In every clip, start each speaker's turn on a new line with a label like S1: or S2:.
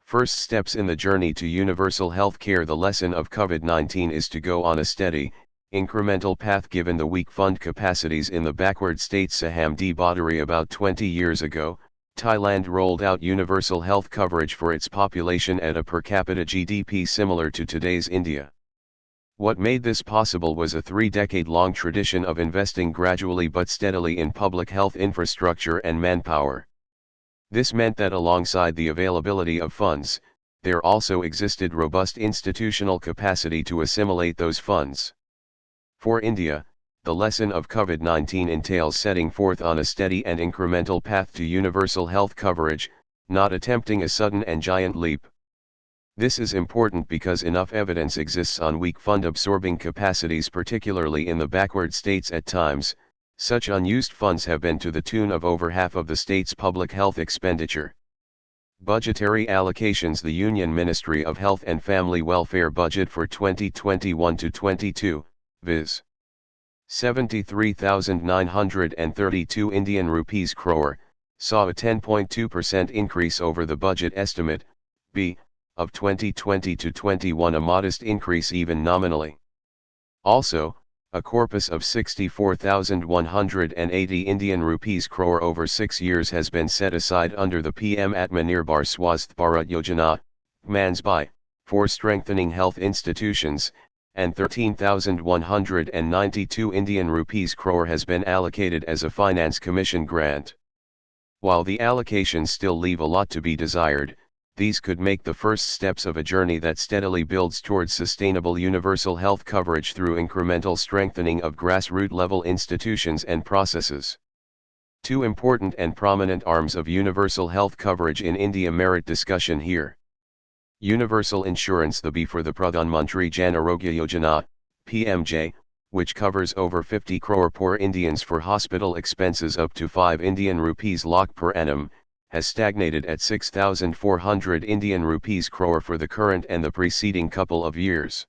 S1: First steps in the journey to universal health care. The lesson of COVID-19 is to go on a steady, incremental path given the weak fund capacities in the backward states. Saham di Badari. About 20 years ago, Thailand rolled out universal health coverage for its population at a per capita GDP similar to today's India. What made this possible was a 3-decade-long tradition of investing gradually but steadily in public health infrastructure and manpower. This meant that alongside the availability of funds, there also existed robust institutional capacity to assimilate those funds. For India, the lesson of COVID-19 entails setting forth on a steady and incremental path to universal health coverage, not attempting a sudden and giant leap. This is important because enough evidence exists on weak fund-absorbing capacities, particularly in the backward states. At times, such unused funds have been to the tune of over half of the state's public health expenditure. Budgetary allocations. The Union Ministry of Health and Family Welfare budget for 2021-22, viz. 73,932 Indian rupees crore, saw a 10.2% increase over the budget estimate, B, of 2020-21, a modest increase even nominally. Also, a corpus of 64,180 Indian rupees crore over 6 years has been set aside under the PM Atmanirbhar Swasth Bharat Yojana, PMANSBY, for strengthening health institutions, and 13,192 Indian rupees crore has been allocated as a Finance Commission grant. While the allocations still leave a lot to be desired, these could make the first steps of a journey that steadily builds towards sustainable universal health coverage through incremental strengthening of grassroots-level institutions and processes. Two important and prominent arms of universal health coverage in India merit discussion here. Universal insurance. The B for the Pradhan Mantri Jan Arogya Yojana, PMJ, which covers over 50 crore poor Indians for hospital expenses up to 5 Indian rupees lakh per annum, has stagnated at 6,400 Indian rupees crore for the current and the preceding couple of years.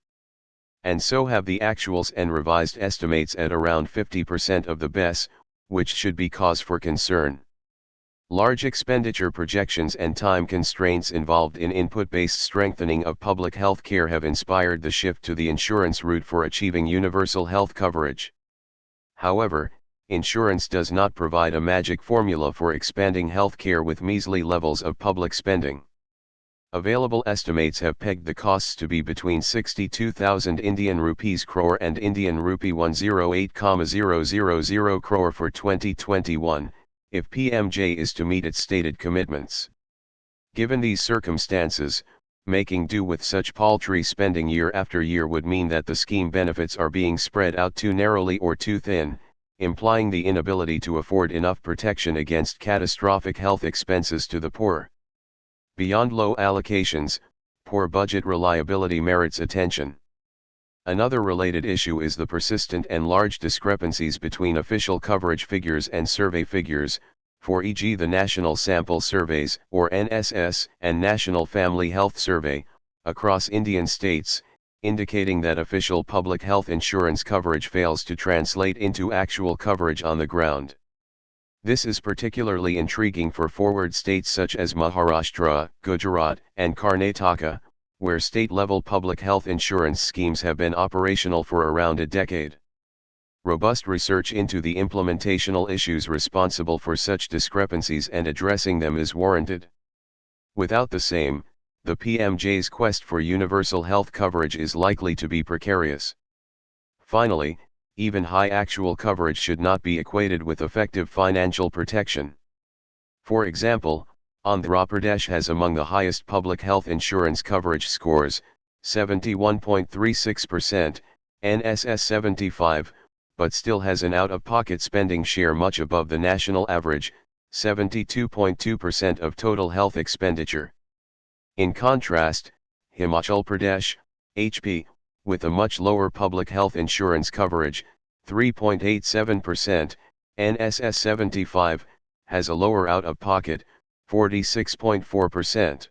S1: And so have the actuals and revised estimates at around 50% of the BES, which should be cause for concern. Large expenditure projections and time constraints involved in input-based strengthening of public health care have inspired the shift to the insurance route for achieving universal health coverage. However, insurance does not provide a magic formula for expanding health care with measly levels of public spending. Available estimates have pegged the costs to be between 62,000 Indian rupees crore and Indian rupee 108,000 crore for 2021, if PMJ is to meet its stated commitments. Given these circumstances, making do with such paltry spending year after year would mean that the scheme benefits are being spread out too narrowly or too thin, implying the inability to afford enough protection against catastrophic health expenses to the poor. Beyond low allocations, poor budget reliability merits attention. Another related issue is the persistent and large discrepancies between official coverage figures and survey figures, for e.g. the National Sample Surveys, or NSS, and National Family Health Survey, across Indian states, indicating that official public health insurance coverage fails to translate into actual coverage on the ground. This is particularly intriguing for forward states such as Maharashtra, Gujarat, and Karnataka, where state-level public health insurance schemes have been operational for around a decade. Robust research into the implementational issues responsible for such discrepancies and addressing them is warranted. Without the same, the PMJ's quest for universal health coverage is likely to be precarious. Finally, even high actual coverage should not be equated with effective financial protection. For example, Andhra Pradesh has among the highest public health insurance coverage scores, 71.36%, NSS 75, but still has an out-of-pocket spending share much above the national average, 72.2% of total health expenditure. In contrast, Himachal Pradesh, HP, with a much lower public health insurance coverage, 3.87%, NSS 75, has a lower out-of-pocket, 46.4%.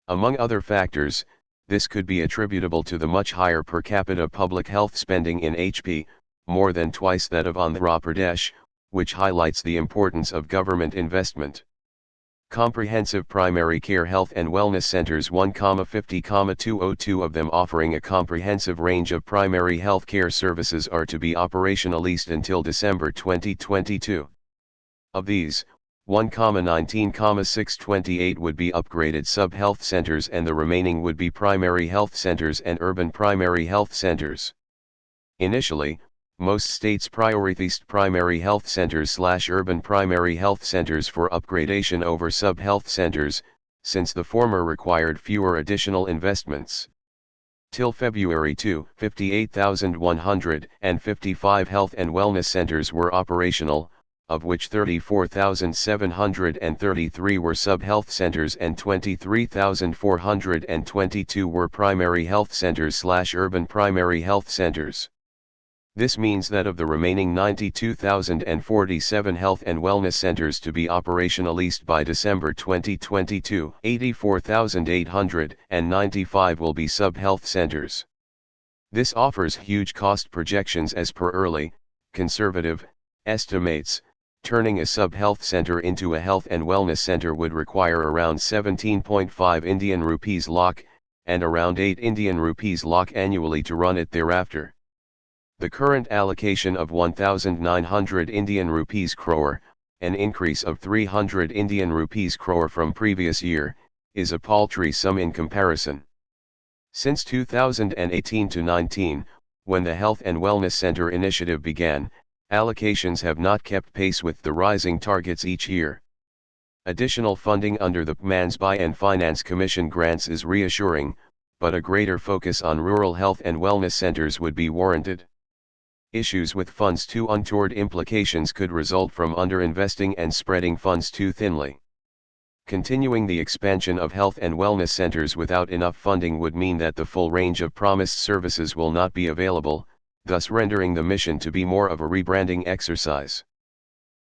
S1: Among other factors, this could be attributable to the much higher per capita public health spending in HP, more than twice that of Andhra Pradesh, which highlights the importance of government investment. Comprehensive primary care health and wellness centers 1,50,202 of them offering a comprehensive range of primary health care services are to be operational least until December 2022. Of these, 1,19,628 would be upgraded sub-health centers and the remaining would be primary health centers and urban primary health centers. Initially, most states prioritized primary health centers/urban primary health centers for upgradation over sub-health centers, since the former required fewer additional investments. Till February 2, 58,155 health and wellness centers were operational, of which 34,733 were sub-health centers and 23,422 were primary health centers/urban primary health centers. This means that of the remaining 92,047 health and wellness centers to be operational least by December 2022, 84,895 will be sub-health centers. This offers huge cost projections as per early, conservative, estimates. Turning a sub-health center into a health and wellness center would require around 17.5 Indian rupees lakh, and around 8 Indian rupees lakh annually to run it thereafter. The current allocation of 1,900 Indian rupees crore, an increase of 300 Indian rupees crore from previous year, is a paltry sum in comparison. Since 2018-19, when the Health and Wellness Center initiative began, allocations have not kept pace with the rising targets each year. Additional funding under the PMANSBY and Finance Commission grants is reassuring, but a greater focus on rural health and wellness centers would be warranted. Issues with funds too untoward implications could result from underinvesting and spreading funds too thinly. Continuing the expansion of health and wellness centers without enough funding would mean that the full range of promised services will not be available, thus rendering the mission to be more of a rebranding exercise.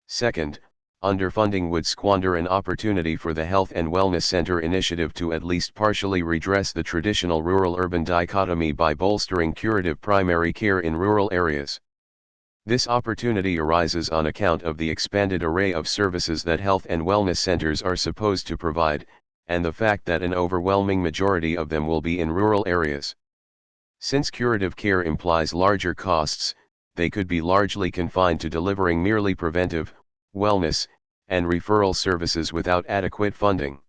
S1: Second, underfunding would squander an opportunity for the Health and Wellness Center initiative to at least partially redress the traditional rural-urban dichotomy by bolstering curative primary care in rural areas. This opportunity arises on account of the expanded array of services that health and wellness centers are supposed to provide, and the fact that an overwhelming majority of them will be in rural areas. Since curative care implies larger costs, they could be largely confined to delivering merely preventive, wellness, and referral services without adequate funding.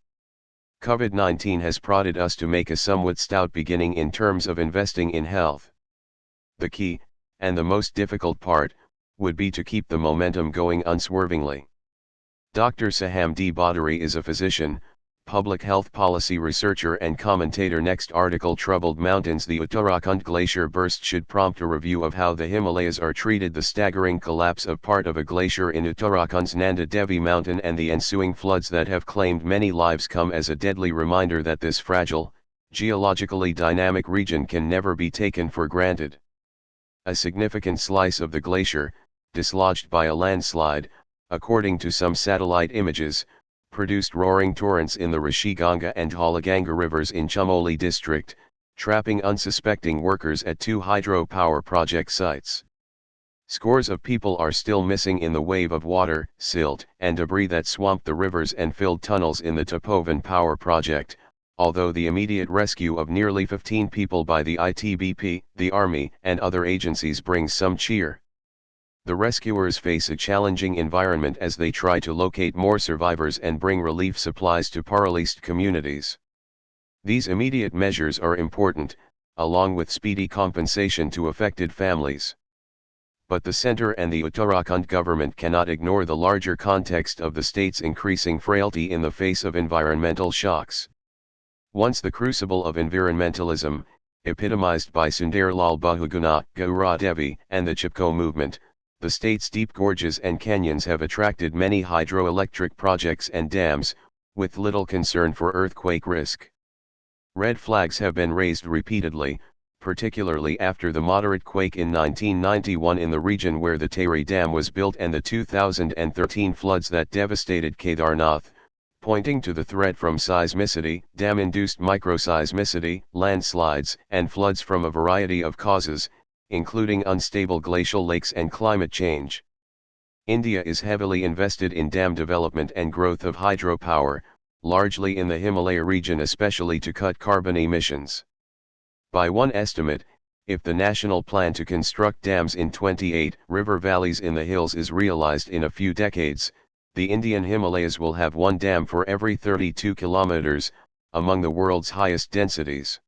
S1: COVID-19 has prodded us to make a somewhat stout beginning in terms of investing in health. The key, and the most difficult part, would be to keep the momentum going unswervingly. Dr. Saham D. Bhattari is a physician, public health policy researcher and commentator. Next article: Troubled Mountains. The Uttarakhand glacier burst should prompt a review of how the Himalayas are treated. The staggering collapse of part of a glacier in Uttarakhand's Nanda Devi mountain and the ensuing floods that have claimed many lives come as a deadly reminder that this fragile, geologically dynamic region can never be taken for granted. A significant slice of the glacier, dislodged by a landslide, according to some satellite images, produced roaring torrents in the Rishiganga and Halaganga rivers in Chamoli district, trapping unsuspecting workers at two hydropower project sites. Scores of people are still missing in the wave of water, silt, and debris that swamped the rivers and filled tunnels in the Tapovan power project, although the immediate rescue of nearly 15 people by the ITBP, the Army, and other agencies brings some cheer. The rescuers face a challenging environment as they try to locate more survivors and bring relief supplies to paralyzed communities. These immediate measures are important, along with speedy compensation to affected families. But the center and the Uttarakhand government cannot ignore the larger context of the state's increasing frailty in the face of environmental shocks. Once the crucible of environmentalism, epitomized by Sundarlal Bahuguna, Gaura Devi, and the Chipko movement, the state's deep gorges and canyons have attracted many hydroelectric projects and dams, with little concern for earthquake risk. Red flags have been raised repeatedly, particularly after the moderate quake in 1991 in the region where the Tehri Dam was built and the 2013 floods that devastated Kedarnath, pointing to the threat from seismicity, dam-induced microseismicity, landslides, and floods from a variety of causes, including unstable glacial lakes and climate change. India is heavily invested in dam development and growth of hydropower, largely in the Himalaya region, especially to cut carbon emissions. By one estimate, if the national plan to construct dams in 28 river valleys in the hills is realized in a few decades, the Indian Himalayas will have one dam for every 32 kilometers, among the world's highest densities.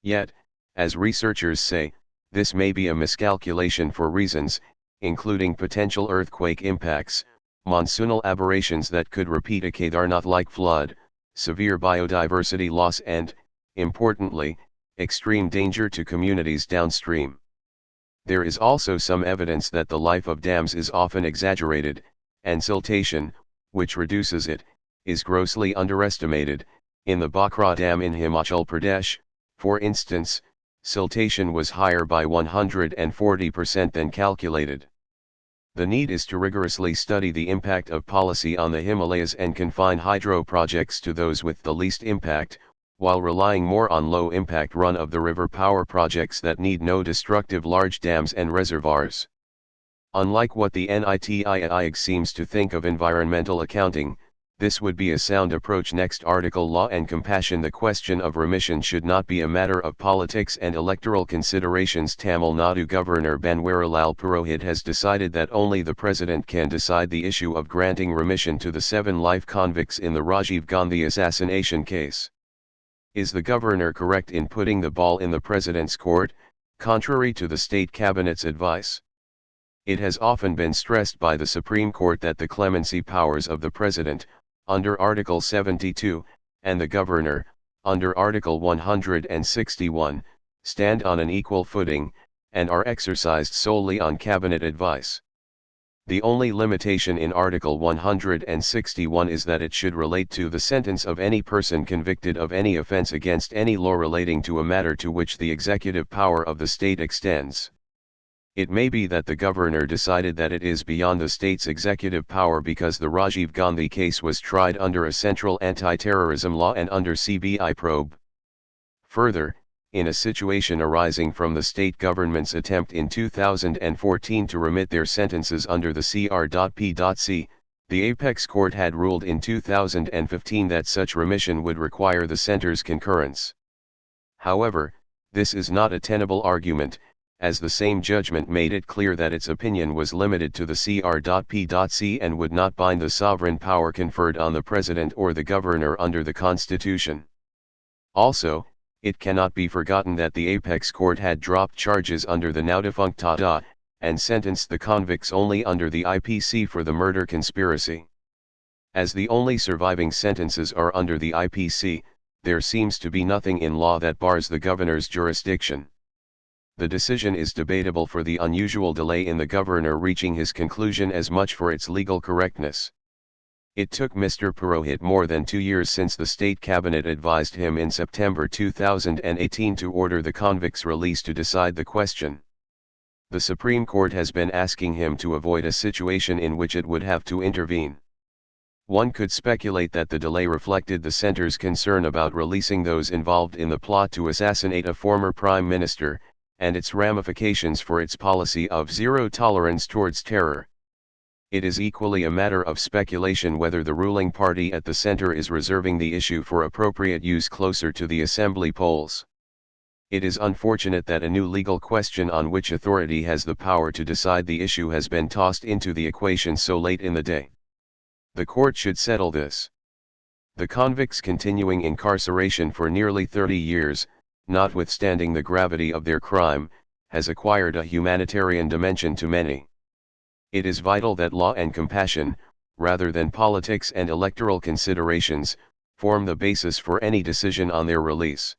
S1: Yet, as researchers say, this may be a miscalculation for reasons, including potential earthquake impacts, monsoonal aberrations that could repeat a Kedarnath-like flood, severe biodiversity loss and, importantly, extreme danger to communities downstream. There is also some evidence that the life of dams is often exaggerated, and siltation, which reduces it, is grossly underestimated. In the Bhakra Dam in Himachal Pradesh, for instance, siltation was higher by 140% than calculated. The need is to rigorously study the impact of policy on the Himalayas and confine hydro projects to those with the least impact, while relying more on low-impact run-of-the-river power projects that need no destructive large dams and reservoirs. Unlike what the NITI seems to think of environmental accounting, this would be a sound approach. Next article, Law and Compassion. The question of remission should not be a matter of politics and electoral considerations. Tamil Nadu Governor Banwarilal Purohit has decided that only the President can decide the issue of granting remission to the 7 life convicts in the Rajiv Gandhi assassination case. Is the Governor correct in putting the ball in the President's court, contrary to the State Cabinet's advice? It has often been stressed by the Supreme Court that the clemency powers of the President, under Article 72, and the Governor, under Article 161, stand on an equal footing, and are exercised solely on Cabinet advice. The only limitation in Article 161 is that it should relate to the sentence of any person convicted of any offense against any law relating to a matter to which the executive power of the state extends. It may be that the Governor decided that it is beyond the state's executive power because the Rajiv Gandhi case was tried under a central anti-terrorism law and under CBI probe. Further, in a situation arising from the state government's attempt in 2014 to remit their sentences under the CR.P.C., the Apex Court had ruled in 2015 that such remission would require the center's concurrence. However, this is not a tenable argument, as the same judgment made it clear that its opinion was limited to the CR.P.C. and would not bind the sovereign power conferred on the President or the Governor under the Constitution. Also, it cannot be forgotten that the Apex Court had dropped charges under the now-defunct TADA, and sentenced the convicts only under the IPC for the murder conspiracy. As the only surviving sentences are under the IPC, there seems to be nothing in law that bars the Governor's jurisdiction. The decision is debatable for the unusual delay in the Governor reaching his conclusion as much for its legal correctness. It took Mr. Purohit more than 2 years since the state cabinet advised him in September 2018 to order the convicts' release to decide the question. The Supreme Court has been asking him to avoid a situation in which it would have to intervene. One could speculate that the delay reflected the center's concern about releasing those involved in the plot to assassinate a former prime minister, and its ramifications for its policy of zero tolerance towards terror. It is equally a matter of speculation whether the ruling party at the center is reserving the issue for appropriate use closer to the assembly polls. It is unfortunate that a new legal question on which authority has the power to decide the issue has been tossed into the equation so late in the day. The court should settle this. The convicts' continuing incarceration for nearly 30 years, notwithstanding the gravity of their crime, has acquired a humanitarian dimension to many. It is vital that law and compassion, rather than politics and electoral considerations, form the basis for any decision on their release.